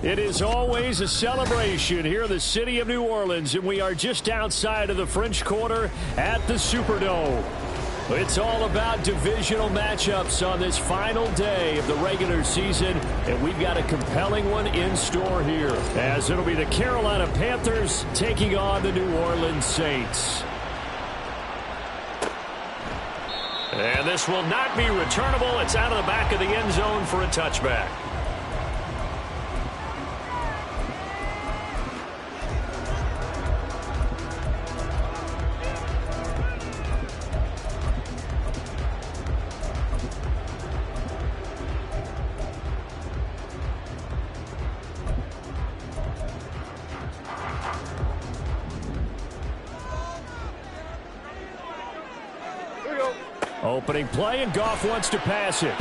It is always a celebration here in the city of New Orleans, and we are just outside of the French Quarter at the Superdome. It's all about divisional matchups on this final day of the regular season, and we've got a compelling one in store here, as it'll be the Carolina Panthers taking on the New Orleans Saints. And this will not be returnable. It's out of the back of the end zone for a touchback. Opening play, and Goff wants to pass it.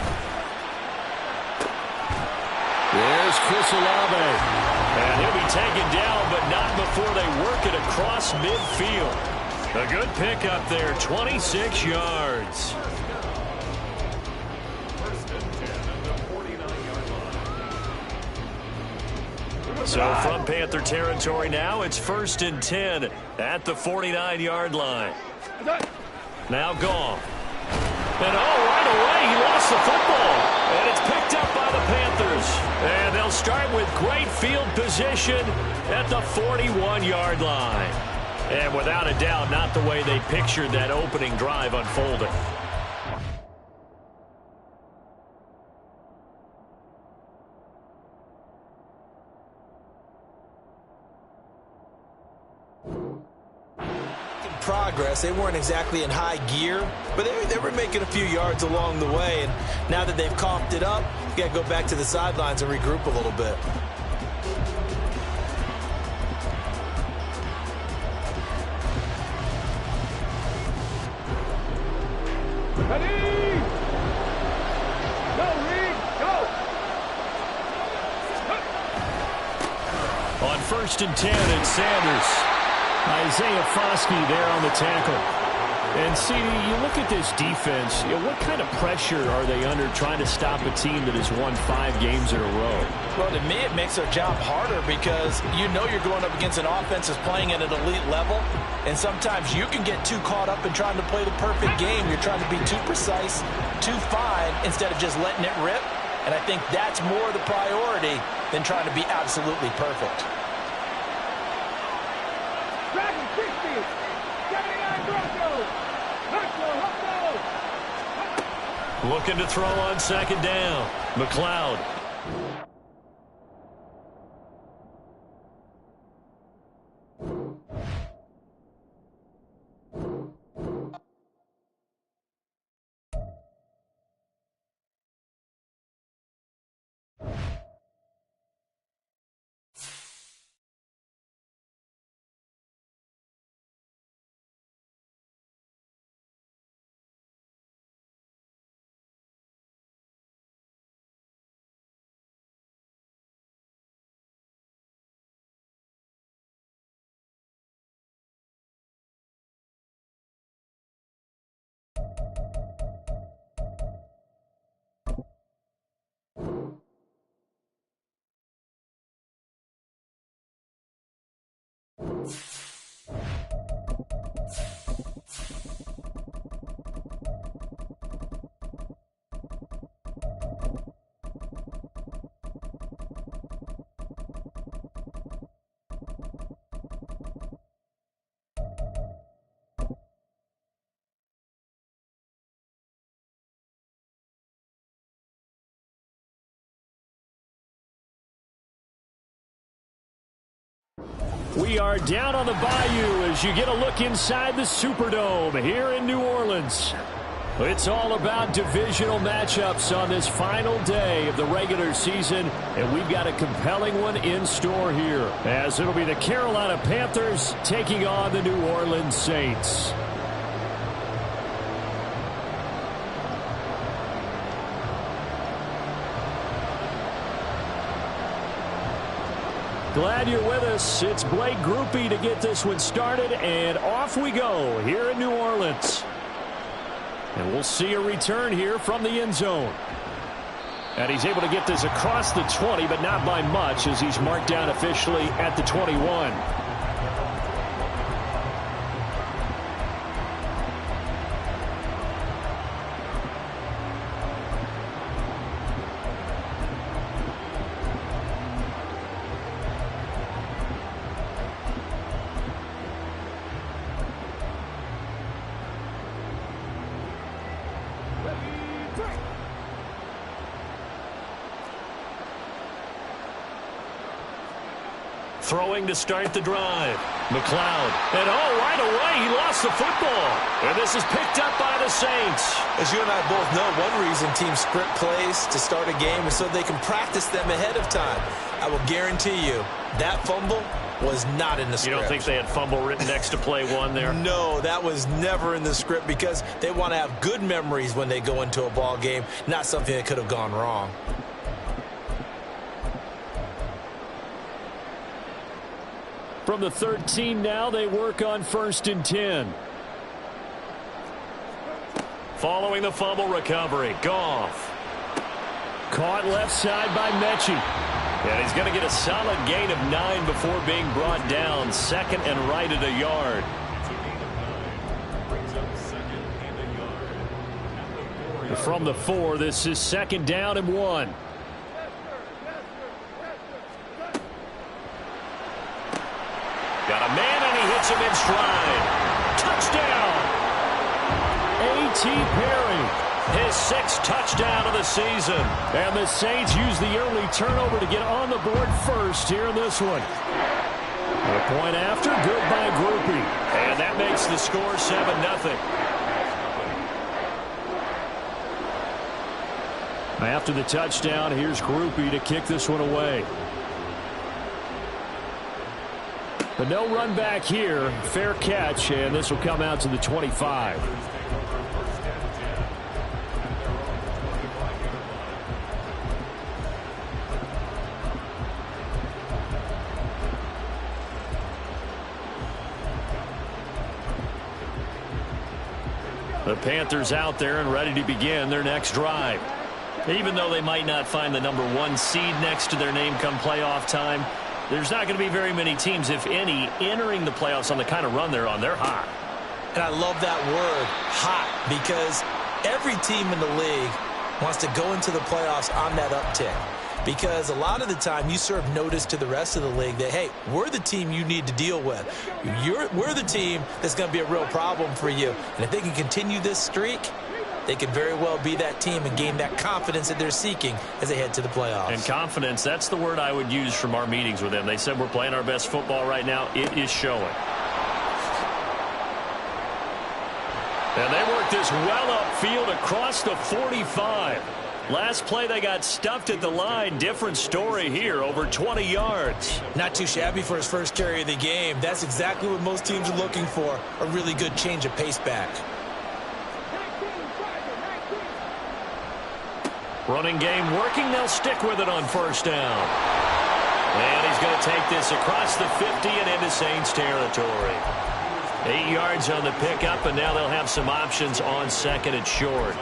There's Chris Olave. And he'll be taken down, but not before they work it across midfield. A good pickup there, 26 yards. So from Panther territory now, it's 1st and 10 at the 49-yard line. Now Goff. And right away, he lost the football. And it's picked up by the Panthers. And they'll start with great field position at the 41-yard line. And without a doubt, not the way they pictured that opening drive unfolding. Progress. They weren't exactly in high gear, but they were making a few yards along the way, and now that they've coughed it up, you got to go back to the sidelines and regroup a little bit. Ready? Go, Reed, go! On 1st and 10, it's Sanders. Isaiah Foskey there on the tackle. And, CD, you look at this defense, what kind of pressure are they under trying to stop a team that has won 5 games in a row? Well, to me, it makes their job harder because you know you're going up against an offense that's playing at an elite level, and sometimes you can get too caught up in trying to play the perfect game. You're trying to be too precise, too fine, instead of just letting it rip. And I think that's more the priority than trying to be absolutely perfect. Dragon 60, 79 Bronco, Looking to throw on 2nd down. McLeod. We are down on the bayou as you get a look inside the Superdome here in New Orleans. It's all about divisional matchups on this final day of the regular season, and we've got a compelling one in store here, as it'll be the Carolina Panthers taking on the New Orleans Saints. Glad you're with us. It's Blake Groupie to get this one started, and off we go here in New Orleans. And we'll see a return here from the end zone. And he's able to get this across the 20, but not by much, as he's marked down officially at the 21. Throwing to start the drive. McLeod. And right away, he lost the football. And this is picked up by the Saints. As you and I both know, one reason teams script plays to start a game is so they can practice them ahead of time. I will guarantee you that fumble was not in the script. You don't think they had fumble written next to play one there? No, that was never in the script because they want to have good memories when they go into a ball game, not something that could have gone wrong. From the 13 now, they work on 1st and 10. Following the fumble recovery, Goff. Caught left side by Mechie. And he's going to get a solid gain of 9 before being brought down. 2nd and right at a yard. From the 4, this is 2nd down and 1. Got a man, and he hits him in stride. Touchdown! A.T. Perry, his 6th touchdown of the season. And the Saints use the early turnover to get on the board first here in this one. And a point after, good by Groupie. And that makes the score 7-0. After the touchdown, here's Groupie to kick this one away. But no run back here. Fair catch, and this will come out to the 25. The Panthers out there and ready to begin their next drive. Even though they might not find the number 1 seed next to their name come playoff time, there's not going to be very many teams, if any, entering the playoffs on the kind of run they're on. They're hot. And I love that word, hot, because every team in the league wants to go into the playoffs on that uptick. Because a lot of the time you serve notice to the rest of the league that, hey, we're the team you need to deal with. We're the team that's going to be a real problem for you. And if they can continue this streak, they could very well be that team and gain that confidence that they're seeking as they head to the playoffs. And confidence, that's the word I would use from our meetings with them. They said we're playing our best football right now. It is showing. And they work this well upfield across the 45. Last play they got stuffed at the line. Different story here, over 20 yards. Not too shabby for his first carry of the game. That's exactly what most teams are looking for, a really good change of pace back. Running game working. They'll stick with it on 1st down. And he's going to take this across the 50 and into Saints territory. 8 yards on the pickup, and now they'll have some options on 2nd and short.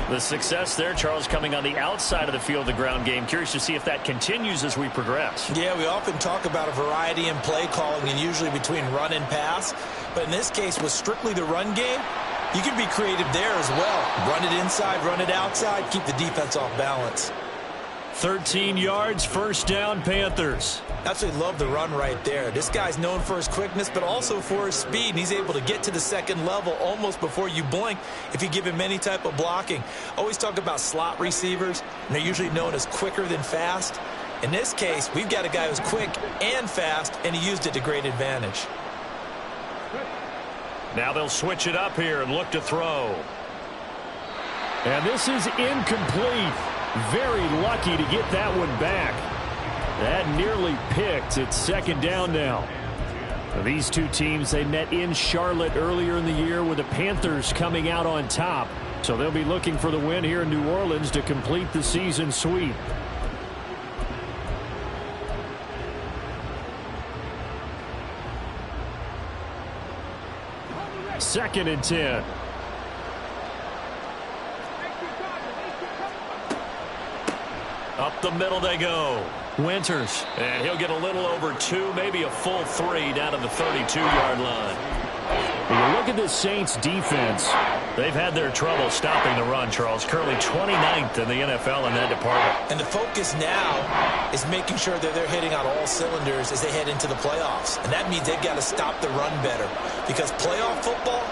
The success there, Charles, coming on the outside of the field, the ground game. Curious to see if that continues as we progress. Yeah, we often talk about a variety in play calling and usually between run and pass. But in this case, with strictly the run game, you can be creative there as well. Run it inside, run it outside, keep the defense off balance. 13 yards, 1st down, Panthers. Absolutely love the run right there. This guy's known for his quickness, but also for his speed. And he's able to get to the 2nd level almost before you blink if you give him any type of blocking. Always talk about slot receivers, and they're usually known as quicker than fast. In this case, we've got a guy who's quick and fast, and he used it to great advantage. Now they'll switch it up here and look to throw. And this is incomplete. Very lucky to get that one back. That nearly picked. It's 2nd down now. These two teams, they met in Charlotte earlier in the year with the Panthers coming out on top. So they'll be looking for the win here in New Orleans to complete the season sweep. Second and 10. Up the middle they go. Winters. And he'll get a little over 2, maybe a full 3 down to the 32-yard line. When you look at this Saints defense, they've had their trouble stopping the run, Charles. Currently 29th in the NFL in that department. And the focus now is making sure that they're hitting on all cylinders as they head into the playoffs. And that means they've got to stop the run better, because playoff football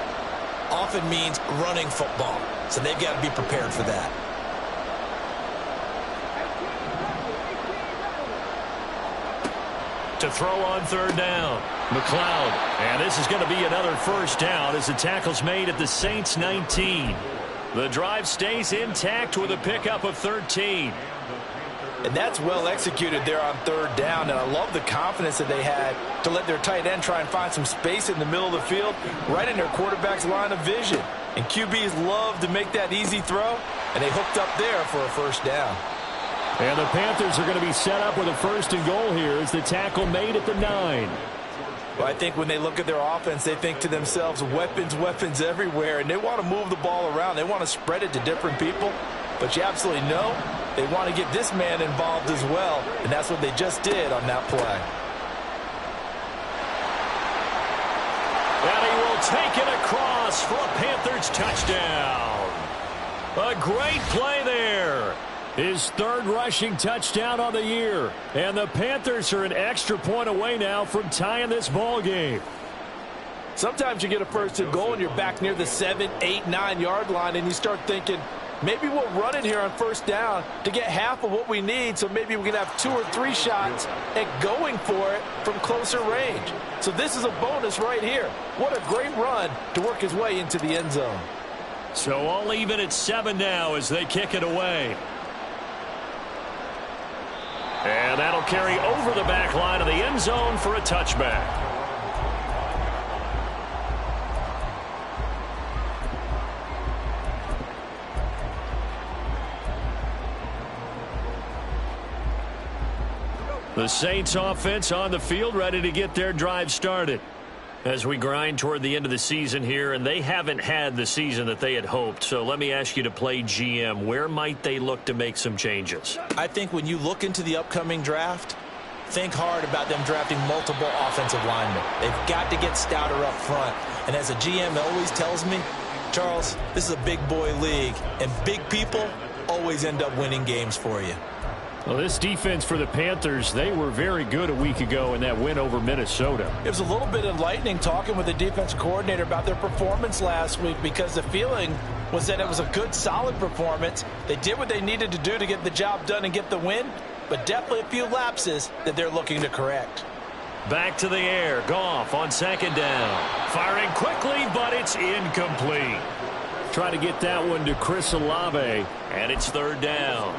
often means running football. So they've got to be prepared for that. To throw on 3rd down. McLeod. And this is going to be another first down as the tackle's made at the Saints 19. The drive stays intact with a pickup of 13. And that's well executed there on 3rd down. And I love the confidence that they had to let their tight end try and find some space in the middle of the field, right in their quarterback's line of vision. And QBs love to make that easy throw, and they hooked up there for a first down. And the Panthers are going to be set up with a 1st and goal here as the tackle made at the 9. Well, I think when they look at their offense, they think to themselves, weapons, weapons everywhere, and they want to move the ball around. They want to spread it to different people, but you absolutely know they want to get this man involved as well, and that's what they just did on that play. And he will take it across for a Panthers touchdown. A great play there. His 3rd rushing touchdown on the year. And the Panthers are an extra point away now from tying this ball game. Sometimes you get a 1st and goal and you're back near the 7, 8, 9-yard line, and you start thinking, maybe we'll run it here on 1st down to get half of what we need, so maybe we can have 2 or 3 shots at going for it from closer range. So this is a bonus right here. What a great run to work his way into the end zone. So all even at 7 now as they kick it away. And that'll carry over the back line of the end zone for a touchback. The Saints offense on the field, ready to get their drive started. As we grind toward the end of the season here, and they haven't had the season that they had hoped. So let me ask you to play GM. Where might they look to make some changes? I think when you look into the upcoming draft, think hard about them drafting multiple offensive linemen. They've got to get stouter up front. And as a GM always tells me, Charles, this is a big boy league, and big people always end up winning games for you. Well, this defense for the Panthers, they were very good a week ago in that win over Minnesota. It was a little bit enlightening talking with the defensive coordinator about their performance last week, because the feeling was that it was a good, solid performance. They did what they needed to do to get the job done and get the win, but definitely a few lapses that they're looking to correct. Back to the air. Goff on 2nd down. Firing quickly, but it's incomplete. Try to get that one to Chris Olave. And it's 3rd down.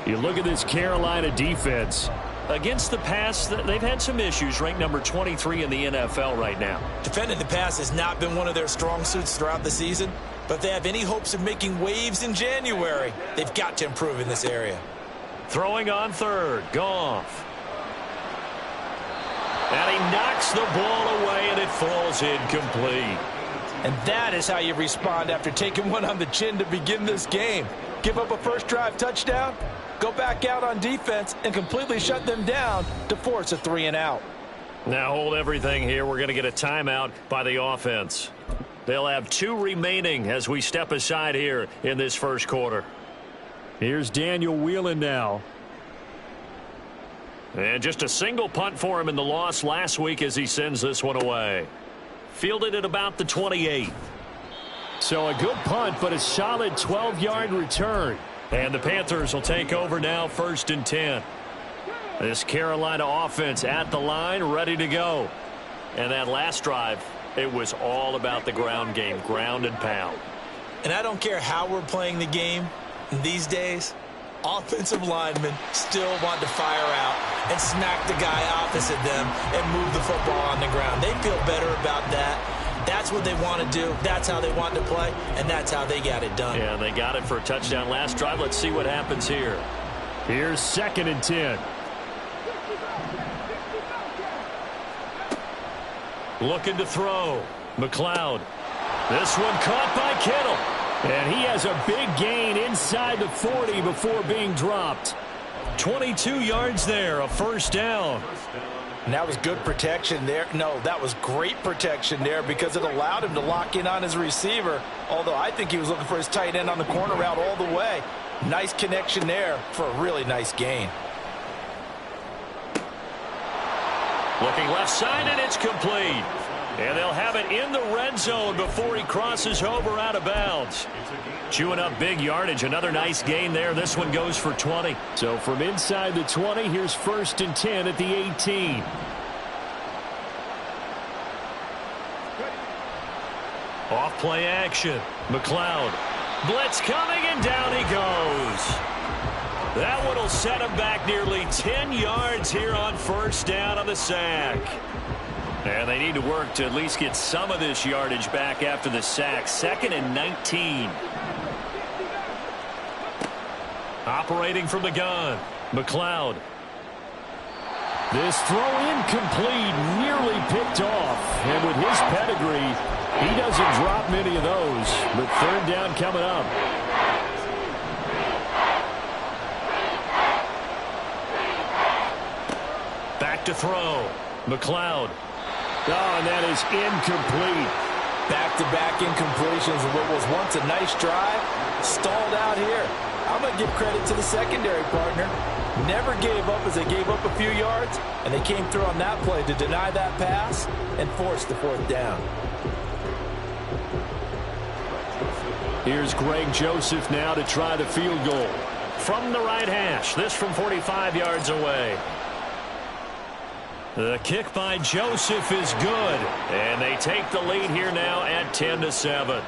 You look at this Carolina defense. Against the pass, they've had some issues. Ranked number 23 in the NFL right now. Defending the pass has not been one of their strong suits throughout the season, but if they have any hopes of making waves in January, they've got to improve in this area. Throwing on 3rd. Goff. And he knocks the ball away, and it falls incomplete. And that is how you respond after taking one on the chin to begin this game. Give up a first drive touchdown, go back out on defense, and completely shut them down to force a 3-and-out. Now hold everything here. We're going to get a timeout by the offense. They'll have 2 remaining as we step aside here in this first quarter. Here's Daniel Whelan now. And just a single punt for him in the loss last week as he sends this one away. Fielded at about the 28. So a good punt, but a solid 12-yard return. And the Panthers will take over now, 1st and 10. This Carolina offense at the line, ready to go. And that last drive, it was all about the ground game, ground and pound. And I don't care how we're playing the game these days, offensive linemen still want to fire out and smack the guy opposite them and move the football on the ground. They feel better about that. That's what they want to do. That's how they want to play, and that's how they got it done. Yeah, they got it for a touchdown last drive. Let's see what happens here. Here's 2nd and 10. Looking to throw. McLeod. This one caught by Kittle. And he has a big gain inside the 40 before being dropped. 22 yards there, a first down. And that was good protection there. No, that was great protection there because it allowed him to lock in on his receiver, although I think he was looking for his tight end on the corner route all the way. Nice connection there for a really nice gain. Looking left side, and it's complete. And they'll have it in the red zone before he crosses over out of bounds. Chewing up big yardage. Another nice gain there. This one goes for 20. So from inside the 20, here's 1st and 10 at the 18. Off play action. McLeod. Blitz coming, and down he goes. That one will set him back nearly 10 yards here on first down on the sack. And they need to work to at least get some of this yardage back after the sack. 2nd and 19. Operating from the gun. McLeod. This throw incomplete, nearly picked off. And with his pedigree, he doesn't drop many of those. But 3rd down coming up. Back to throw. McLeod. Oh, and that is incomplete. Back-to-back incompletions of what was once a nice drive, stalled out here. I'm going to give credit to the secondary partner. Never gave up as they gave up a few yards, and they came through on that play to deny that pass and force the 4th down. Here's Greg Joseph now to try the field goal. From the right hash, this from 45 yards away. The kick by Joseph is good, and they take the lead here now at 10-7.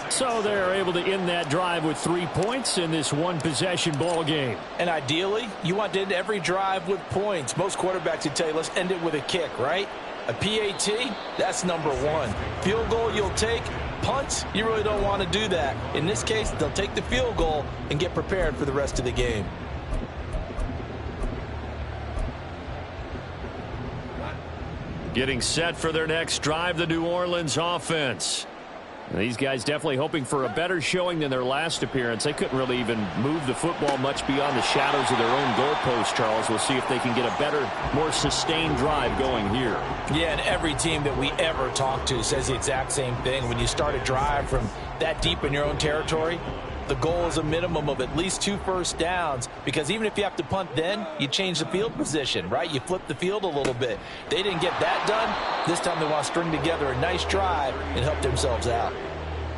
So they're able to end that drive with 3 points in this one-possession ball game. And ideally, you want to end every drive with points. Most quarterbacks would tell you, let's end it with a kick, right? A PAT, that's number 1. Field goal you'll take. Punts, you really don't want to do that. In this case, they'll take the field goal and get prepared for the rest of the game. Getting set for their next drive, the New Orleans offense. These guys definitely hoping for a better showing than their last appearance. They couldn't really even move the football much beyond the shadows of their own goalpost, Charles. We'll see if they can get a better, more sustained drive going here. Yeah, and every team that we ever talk to says the exact same thing. When you start a drive from that deep in your own territory, the goal is a minimum of at least 2 first downs, because even if you have to punt then, you change the field position, right? You flip the field a little bit. They didn't get that done. This time they want to string together a nice drive and help themselves out.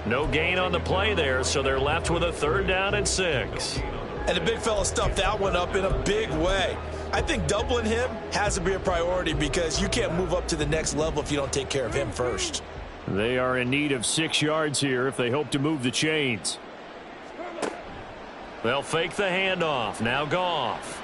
No gain on the play there, so they're left with a 3rd down and 6. And the big fella stuffed that one up in a big way. I think doubling him has to be a priority because you can't move up to the next level if you don't take care of him first. They are in need of 6 yards here if they hope to move the chains. They'll fake the handoff. Now Goff.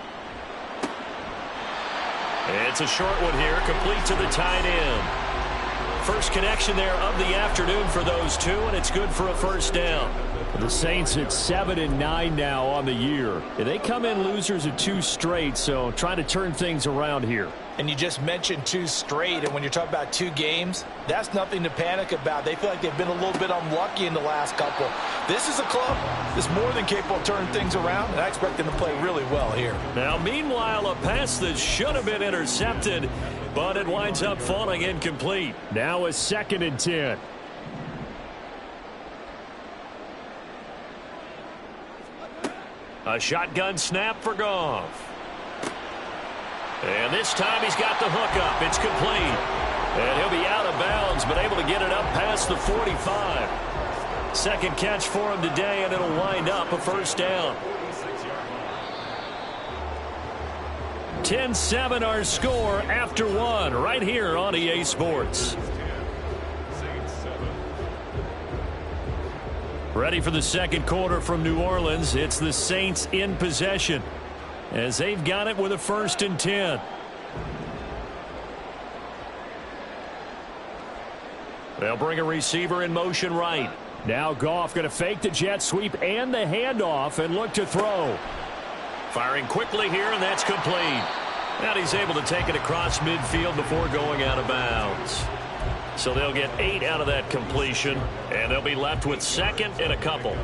It's a short one here, complete to the tight end. First connection there of the afternoon for those two, and it's good for a first down. The Saints at 7-9 now on the year. They come in losers of 2 straight, so trying to turn things around here. And you just mentioned 2 straight, and when you're talking about 2 games, that's nothing to panic about. They feel like they've been a little bit unlucky in the last couple. This is a club that's more than capable of turning things around, and I expect them to play really well here. Now, meanwhile, a pass that should have been intercepted, but it winds up falling incomplete. Now a 2nd and 10. A shotgun snap for Goff. And this time he's got the hook up. It's complete. And he'll be out of bounds, but able to get it up past the 45. Second catch for him today, and it'll wind up a first down. 10-7 our score after 1 right here on EA Sports. Ready for the second quarter from New Orleans. It's the Saints in possession as they've got it with a 1st and 10. They'll bring a receiver in motion right. Now Goff going to fake the jet sweep and the handoff and look to throw. Firing quickly here, and that's complete. And he's able to take it across midfield before going out of bounds. So they'll get 8 out of that completion, and they'll be left with 2nd and a couple.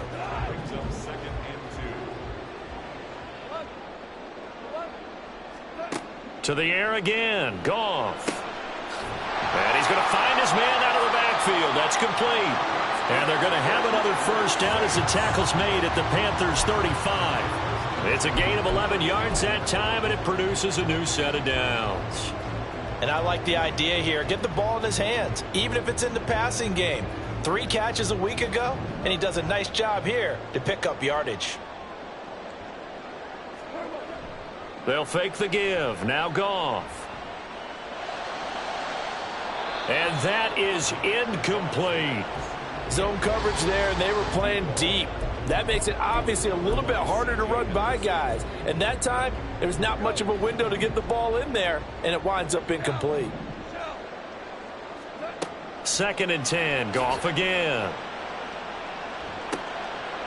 To the air again. Goff. And he's going to find his man out of the backfield. That's complete. And they're going to have another first down as the tackle's made at the Panthers' 35. It's a gain of 11 yards that time, and it produces a new set of downs. And I like the idea here. Get the ball in his hands, even if it's in the passing game. 3 catches a week ago, and he does a nice job here to pick up yardage. They'll fake the give. Now Goff. And that is incomplete. Zone coverage there, and they were playing deep. That makes it obviously a little bit harder to run by guys. And that time, there's not much of a window to get the ball in there, and it winds up incomplete. 2nd and 10. Goff again.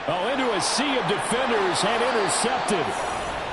Oh, into a sea of defenders and intercepted.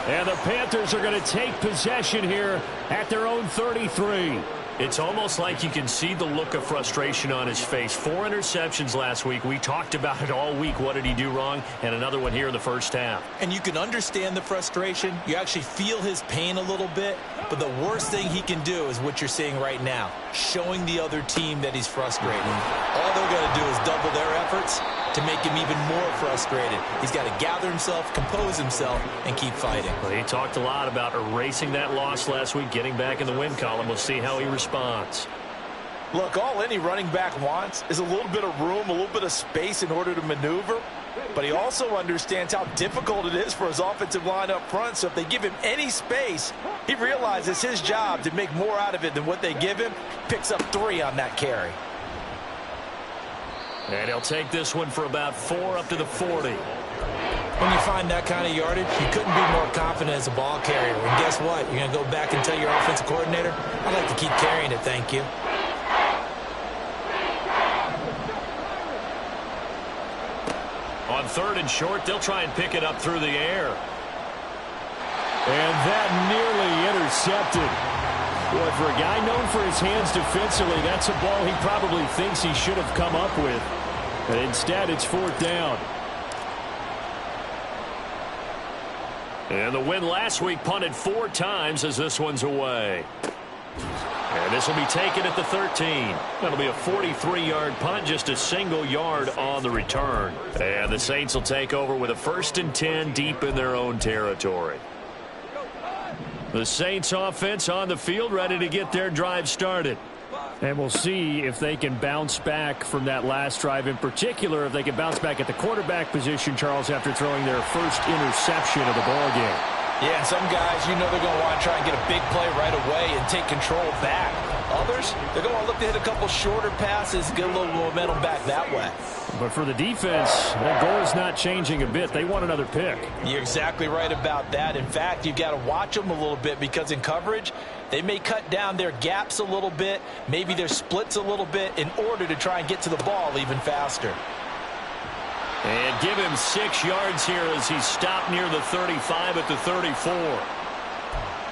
And the Panthers are going to take possession here at their own 33. It's almost like you can see the look of frustration on his face. 4 interceptions last week. We talked about it all week. What did he do wrong? And another one here in the first half. And you can understand the frustration. You actually feel his pain a little bit. But the worst thing he can do is what you're seeing right now, showing the other team that he's frustrated. All they're going to do is double their efforts to make him even more frustrated. He's got to gather himself, compose himself, and keep fighting. Well, he talked a lot about erasing that loss last week, getting back in the win column. We'll see how he responds. Look, all any running back wants is a little bit of room, a little bit of space in order to maneuver. But he also understands how difficult it is for his offensive line up front. So if they give him any space, he realizes his job to make more out of it than what they give him. Picks up 3 on that carry. And he'll take this one for about 4 up to the 40. When you find that kind of yardage, you couldn't be more confident as a ball carrier. And guess what? You're going to go back and tell your offensive coordinator, I'd like to keep carrying it, thank you. On 3rd and short, they'll try and pick it up through the air. And that nearly intercepted. Boy, for a guy known for his hands defensively, that's a ball he probably thinks he should have come up with. But instead, it's 4th down. And the win last week punted 4 times as this one's away. And this will be taken at the 13. That'll be a 43-yard punt, just a single yard on the return. And the Saints will take over with a 1st and 10 deep in their own territory. The Saints offense on the field, ready to get their drive started. And we'll see if they can bounce back from that last drive. In particular, if they can bounce back at the quarterback position, Charles, after throwing their first interception of the ball game. Yeah, some guys, you know they're going to want to try and get a big play right away and take control back. Others, they're going to look to hit a couple shorter passes, get a little momentum back that way. But for the defense, that goal is not changing a bit. They want another pick. You're exactly right about that. In fact, you've got to watch them a little bit because in coverage, they may cut down their gaps a little bit, maybe their splits a little bit in order to try and get to the ball even faster. And give him 6 yards here as he's stopped near the 35 at the 34.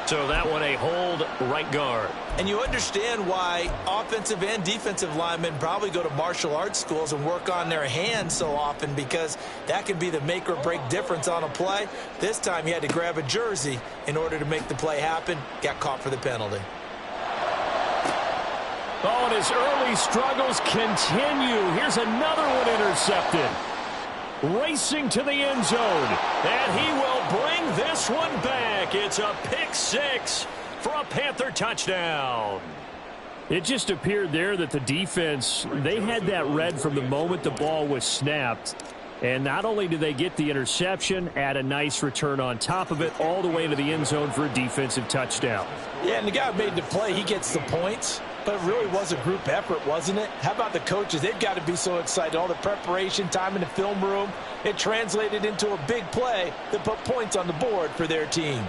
So that one a hold right guard. And you understand why offensive and defensive linemen probably go to martial arts schools and work on their hands so often, because that can be the make or break difference on a play. This time he had to grab a jersey in order to make the play happen. Got caught for the penalty. Oh, and his early struggles continue. Here's another one intercepted. Racing to the end zone. And he will bring this one back. It's a pick 6 for a Panther touchdown. It just appeared there that the defense, they had that read from the moment the ball was snapped. And not only did they get the interception, add a nice return on top of it, all the way to the end zone for a defensive touchdown. Yeah, and the guy who made the play, he gets the points. But it really was a group effort, wasn't it? How about the coaches? They've got to be so excited. All the preparation, time in the film room, it translated into a big play that put points on the board for their team.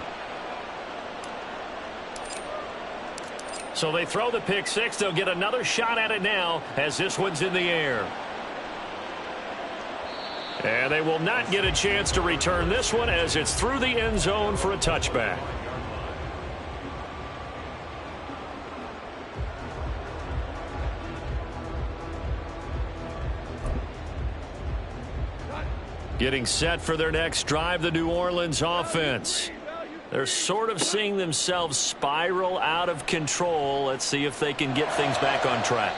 So they throw the pick 6. They'll get another shot at it now as this one's in the air. And they will not get a chance to return this one as it's through the end zone for a touchback. Getting set for their next drive, the New Orleans offense. They're sort of seeing themselves spiral out of control. Let's see if they can get things back on track.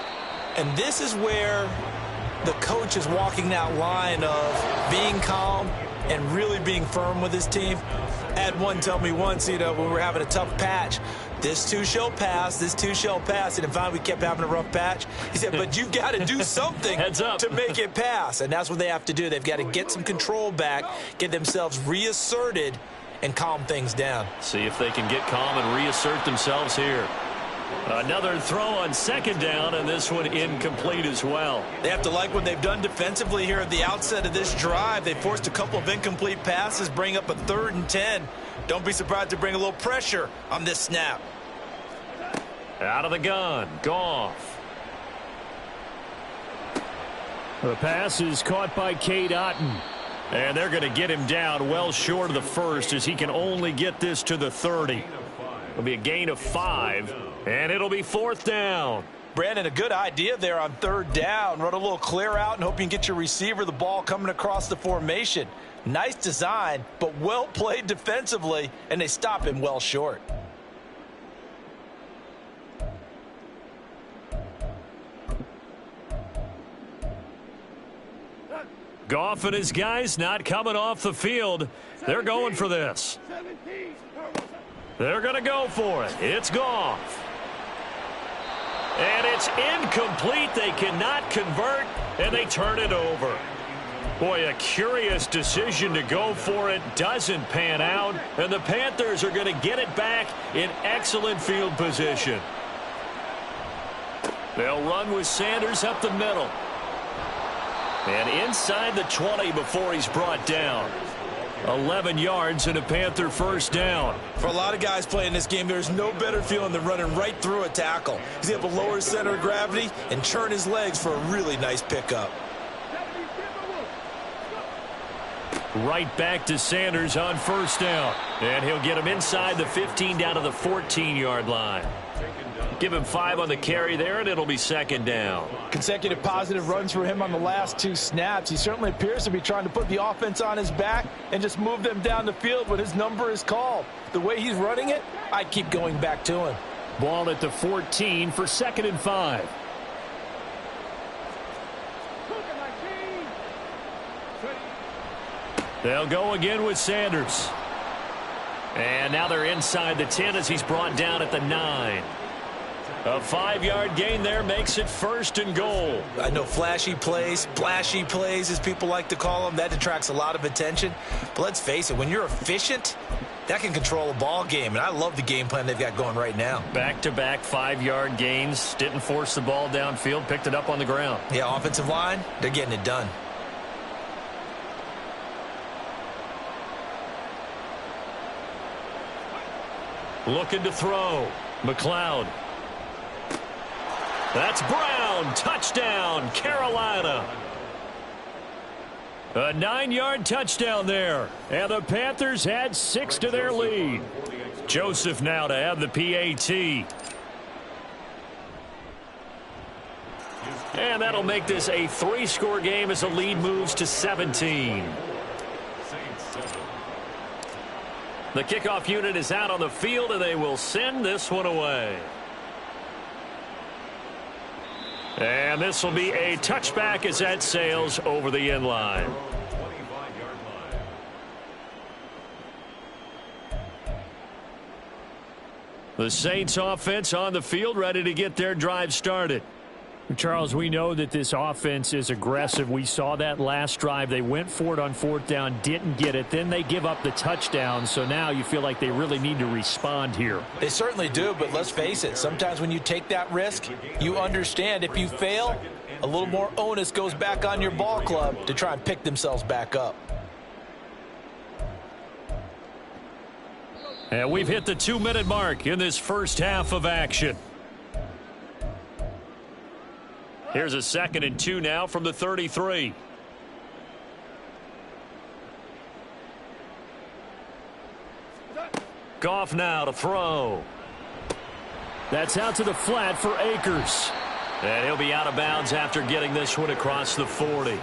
And this is where the coach is walking that line of being calm and really being firm with his team. I had one tell me once, when we were having a tough patch, this too shall pass, this too shall pass. And finally we kept having a rough patch. He said, but you've got to do something to make it pass. And that's what they have to do. They've got to get some control back, get themselves reasserted, and calm things down. See if they can get calm and reassert themselves here. Another throw on second down, and this one incomplete as well. They have to like what they've done defensively here at the outset of this drive. They forced a couple of incomplete passes, bring up a 3rd and 10. Don't be surprised to bring a little pressure on this snap. Out of the gun, Goff. The pass is caught by Cade Otton. And they're going to get him down well short of the first as he can only get this to the 30. It'll be a gain of 5, and it'll be 4th down. Brandon, a good idea there on 3rd down. Run a little clear out and hope you can get your receiver the ball coming across the formation. Nice design, but well played defensively, and they stop him well short. Goff and his guys not coming off the field. They're going for this. They're going to go for it. It's Goff. And it's incomplete. They cannot convert, and they turn it over. Boy, a curious decision to go for it. Doesn't pan out, and the Panthers are going to get it back in excellent field position. They'll run with Sanders up the middle. And inside the 20 before he's brought down. 11 yards and a Panther 1st down. For a lot of guys playing this game, there's no better feeling than running right through a tackle. He's able to lower his center of gravity and churn his legs for a really nice pickup. Right back to Sanders on 1st down. And he'll get him inside the 15 down to the 14-yard line. Give him 5 on the carry there, and it'll be 2nd down. Consecutive positive runs for him on the last 2 snaps. He certainly appears to be trying to put the offense on his back and just move them down the field when his number is called. The way he's running it, I'd keep going back to him. Ball at the 14 for 2nd and 5. They'll go again with Sanders. And now they're inside the 10 as he's brought down at the 9. A 5-yard gain there makes it 1st and goal. I know flashy plays, splashy plays, as people like to call them, that attracts a lot of attention. But let's face it, when you're efficient, that can control a ball game. And I love the game plan they've got going right now. Back-to-back 5-yard gains. Didn't force the ball downfield, picked it up on the ground. Yeah, offensive line, they're getting it done. Looking to throw. McLeod. That's Brown. Touchdown, Carolina. A 9-yard touchdown there. And the Panthers add 6 to their lead. Joseph now to have the PAT. And that'll make this a 3-score game as the lead moves to 17. The kickoff unit is out on the field, and they will send this one away. And this will be a touchback as that sails over the end line. The Saints offense on the field, ready to get their drive started. Charles, we know that this offense is aggressive. We saw that last drive. They went for it on 4th down, didn't get it. Then they give up the touchdown. So now you feel like they really need to respond here. They certainly do, but let's face it. Sometimes when you take that risk, you understand if you fail, a little more onus goes back on your ball club to try and pick themselves back up. And we've hit the 2-minute mark in this first half of action. Here's a 2nd and 2 now from the 33. Goff now to throw. That's out to the flat for Akers. And he'll be out of bounds after getting this one across the 40.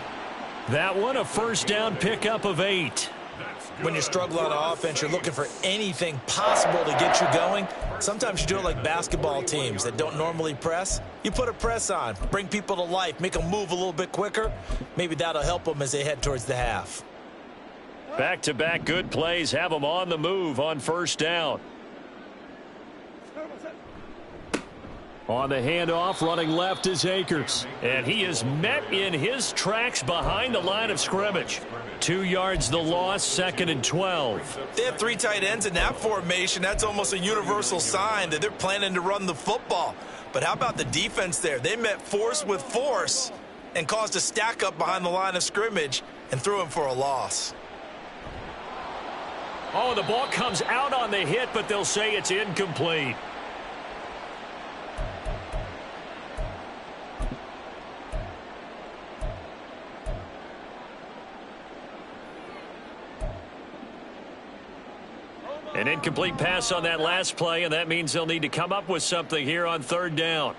That one a 1st down pickup of 8. When you struggle on offense, you're looking for anything possible to get you going. Sometimes you do it like basketball teams that don't normally press. You put a press on, bring people to life, make them move a little bit quicker. Maybe that'll help them as they head towards the half. Back-to-back good plays have them on the move on first down. On the handoff, running left is Akers. And he is met in his tracks behind the line of scrimmage. 2 yards the loss, 2nd and 12. They have 3 tight ends in that formation. That's almost a universal sign that they're planning to run the football. But how about the defense there? They met force with force and caused a stack up behind the line of scrimmage and threw him for a loss. Oh, the ball comes out on the hit, but they'll say it's incomplete. An incomplete pass on that last play, and that means they'll need to come up with something here on 3rd down.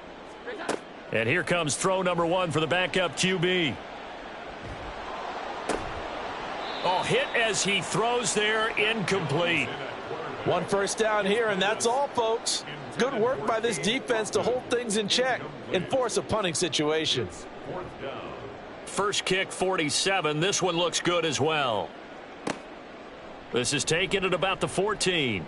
And here comes throw number 1 for the backup QB. Oh, hit as he throws there, incomplete. 1 first down here, and that's all, folks. Good work by this defense to hold things in check and force a punting situation. First kick, 47. This one looks good as well. This is taken at about the 14.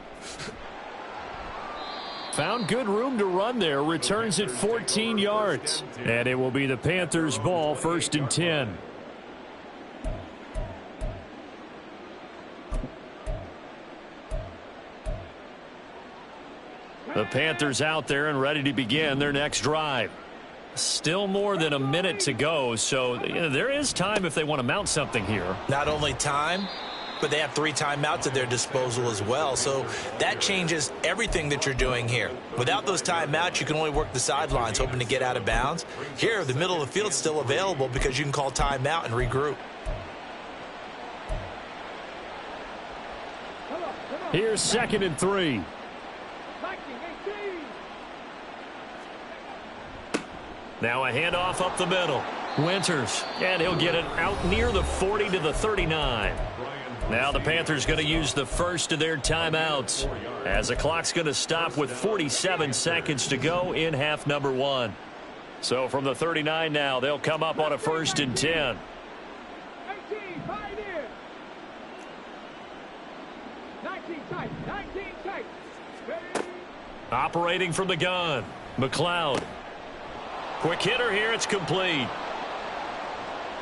Found good room to run there. Returns at 14 yards. And it will be the Panthers' ball, 1st and 10. The Panthers out there and ready to begin their next drive. Still more than a minute to go, so there is time if they want to mount something here. Not only time, but they have 3 timeouts at their disposal as well, so that changes everything that you're doing here. Without those timeouts, you can only work the sidelines, hoping to get out of bounds. Here, the middle of the field is still available because you can call timeout and regroup. Here's 2nd and 3. Now a handoff up the middle. Winters, and he'll get it out near the 40 to the 39. Now the Panthers going to use the first of their timeouts as the clock's going to stop with 47 seconds to go in half number 1. So from the 39 now, they'll come up on a 1st and 10. 18, fight in. 19 tight, 19 tight. Ready? Operating from the gun, McLeod. Quick hitter here, it's complete.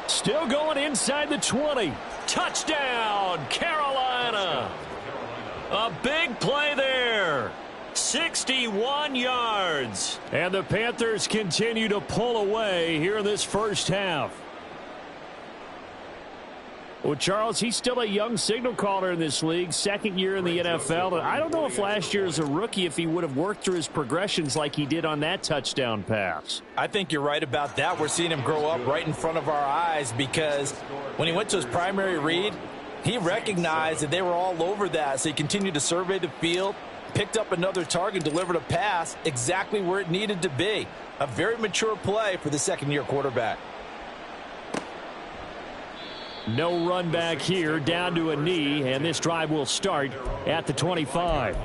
Still going inside the 20. Touchdown, Carolina. A big play there. 61 yards. And the Panthers continue to pull away here in this first half. Well, Charles, he's still a young signal caller in this league, 2nd year in the NFL. And I don't know if last year as a rookie if he would have worked through his progressions like he did on that touchdown pass. I think you're right about that. We're seeing him grow up right in front of our eyes because when he went to his primary read, he recognized that they were all over that. So he continued to survey the field, picked up another target, delivered a pass exactly where it needed to be. A very mature play for the 2nd-year quarterback. No run back here, down to a knee, and this drive will start at the 25.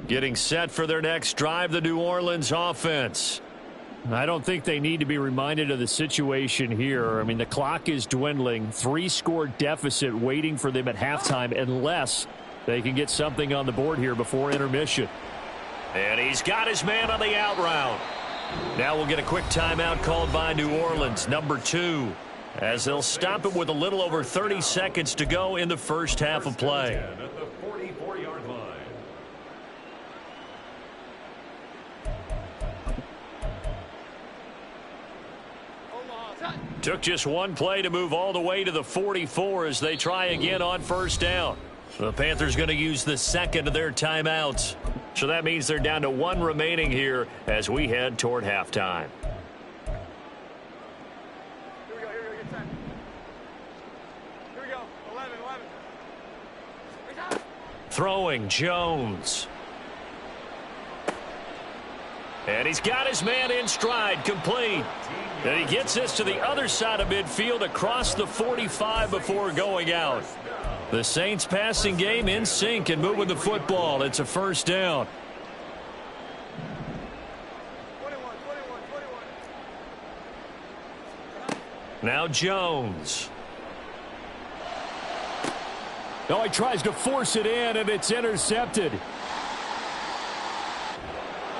Getting set for their next drive, the New Orleans offense. I don't think they need to be reminded of the situation here. I mean, the clock is dwindling. 3-score deficit waiting for them at halftime unless they can get something on the board here before intermission. And he's got his man on the out route. Now we'll get a quick timeout called by New Orleans, number 2, as they'll stop it with a little over 30 seconds to go in the first half of play. At the 44-yard line. Took just one play to move all the way to the 44 as they try again on first down. The Panthers going to use the 2nd of their timeouts. So that means they're down to 1 remaining here as we head toward halftime. Throwing Jones. And he's got his man in stride, complete. And he gets this to the other side of midfield across the 45 before going out. The Saints passing game in sync and moving the football. It's a first down. Now Jones. Oh, he tries to force it in, and it's intercepted.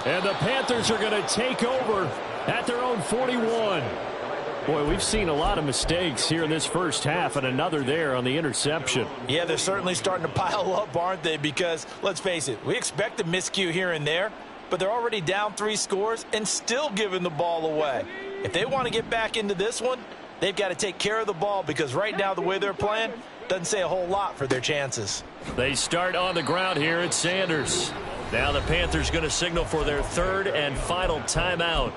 And the Panthers are going to take over at their own 41. Boy, we've seen a lot of mistakes here in this first half, and another there on the interception. Yeah, they're certainly starting to pile up, aren't they? Because, let's face it, we expect a miscue here and there, but they're already down 3 scores and still giving the ball away. If they want to get back into this one, they've got to take care of the ball, because right now the way they're playing doesn't say a whole lot for their chances. They start on the ground here at Sanders. Now the Panthers going to signal for their third and final timeout,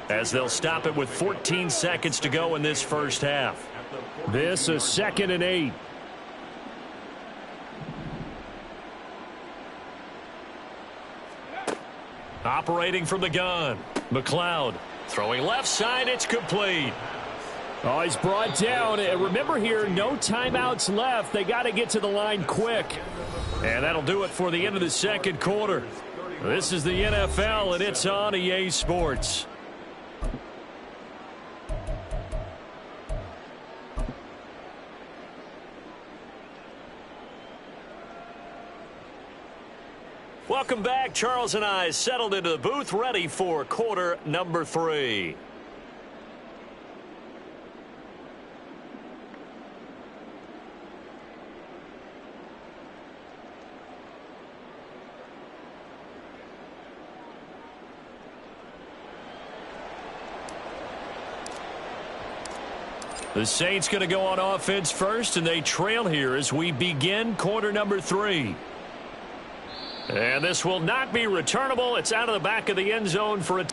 as they'll stop it with 14 seconds to go in this first half. This is 2nd and 8. Operating from the gun, McLeod throwing left side. It's complete. Oh, he's brought down. And remember here, no timeouts left. They got to get to the line quick. And that'll do it for the end of the second quarter. This is the NFL, and it's on EA Sports. Welcome back. Charles and I settled into the booth, ready for quarter number 3. The Saints going to go on offense first, and they trail here as we begin quarter number 3. And this will not be returnable. It's out of the back of the end zone for a